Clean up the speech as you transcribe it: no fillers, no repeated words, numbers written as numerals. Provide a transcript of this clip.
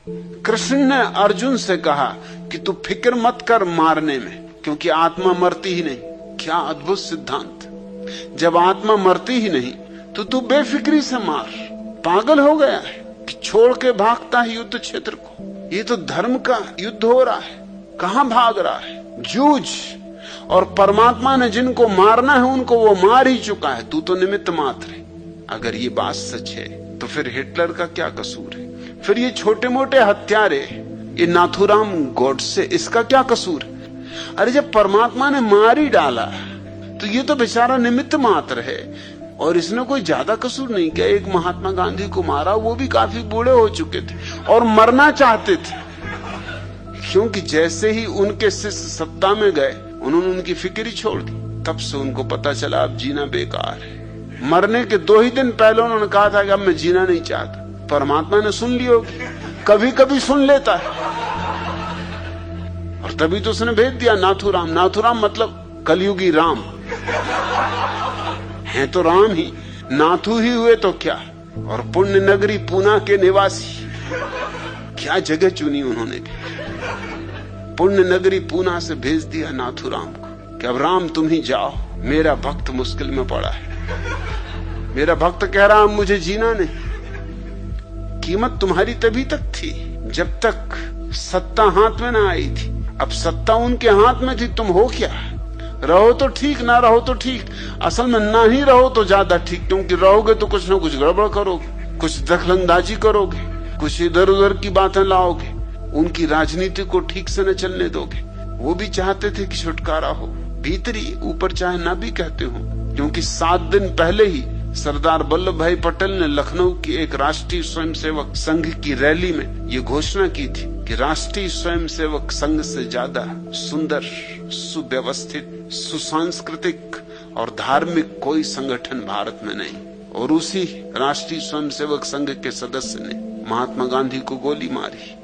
कृष्ण ने अर्जुन से कहा कि तू फिक्र मत कर मारने में, क्योंकि आत्मा मरती ही नहीं। क्या अद्भुत सिद्धांत! जब आत्मा मरती ही नहीं तो तू बेफिक्री से मार। पागल हो गया है कि छोड़ के भागता है युद्ध क्षेत्र को। ये तो धर्म का युद्ध हो रहा है, कहां भाग रहा है? जूझ। और परमात्मा ने जिनको मारना है उनको वो मार ही चुका है, तू तो निमित्त मात्र है। अगर ये बात सच है तो फिर हिटलर का क्या कसूर है? फिर ये छोटे मोटे हत्यारे, ये नाथुराम गोडसे, इसका क्या कसूर है? अरे जब परमात्मा ने मार ही डाला तो ये तो बेचारा निमित्त मात्र है, और इसने कोई ज्यादा कसूर नहीं किया। एक महात्मा गांधी को मारा, वो भी काफी बूढ़े हो चुके थे और मरना चाहते थे, क्योंकि जैसे ही उनके शिष्य सत्ता में गए उन्होंने उनकी फिक्र ही छोड़ दी। तब से उनको पता चला अब जीना बेकार है। मरने के 2 ही दिन पहले उन्होंने कहा था कि अब मैं जीना नहीं चाहता। परमात्मा ने सुन लिया होगी, कभी कभी सुन लेता है, और तभी तो उसने भेज दिया नाथुराम। नाथुराम मतलब कलयुगी राम है, तो राम ही नाथु ही हुए तो क्या। और पुण्य नगरी पूना के निवासी, क्या जगह चुनी उन्होंने भी। पुण्य नगरी पूना से भेज दिया नाथुराम को कि अब राम तुम ही जाओ, मेरा भक्त मुश्किल में पड़ा है। मेरा भक्त कह रहा मुझे जीना नहीं। कीमत तुम्हारी तभी तक थी जब तक सत्ता हाथ में ना आई थी। अब सत्ता उनके हाथ में थी, तुम हो क्या? रहो तो ठीक, ना रहो तो ठीक। असल में ना ही रहो तो ज्यादा ठीक, क्योंकि रहोगे तो कुछ ना कुछ गड़बड़ करोगे, कुछ दखलंदाजी करोगे, कुछ इधर उधर की बातें लाओगे, उनकी राजनीति को ठीक से न चलने दोगे। वो भी चाहते थे कि छुटकारा हो भीतरी, ऊपर चाहे ना भी कहते हो, क्योंकि 7 दिन पहले ही सरदार वल्लभ भाई पटेल ने लखनऊ की एक राष्ट्रीय स्वयंसेवक संघ की रैली में ये घोषणा की थी कि राष्ट्रीय स्वयंसेवक संघ से ज्यादा सुंदर, सुव्यवस्थित, सुसांस्कृतिक और धार्मिक कोई संगठन भारत में नहीं। और उसी राष्ट्रीय स्वयंसेवक संघ के सदस्य ने महात्मा गांधी को गोली मारी।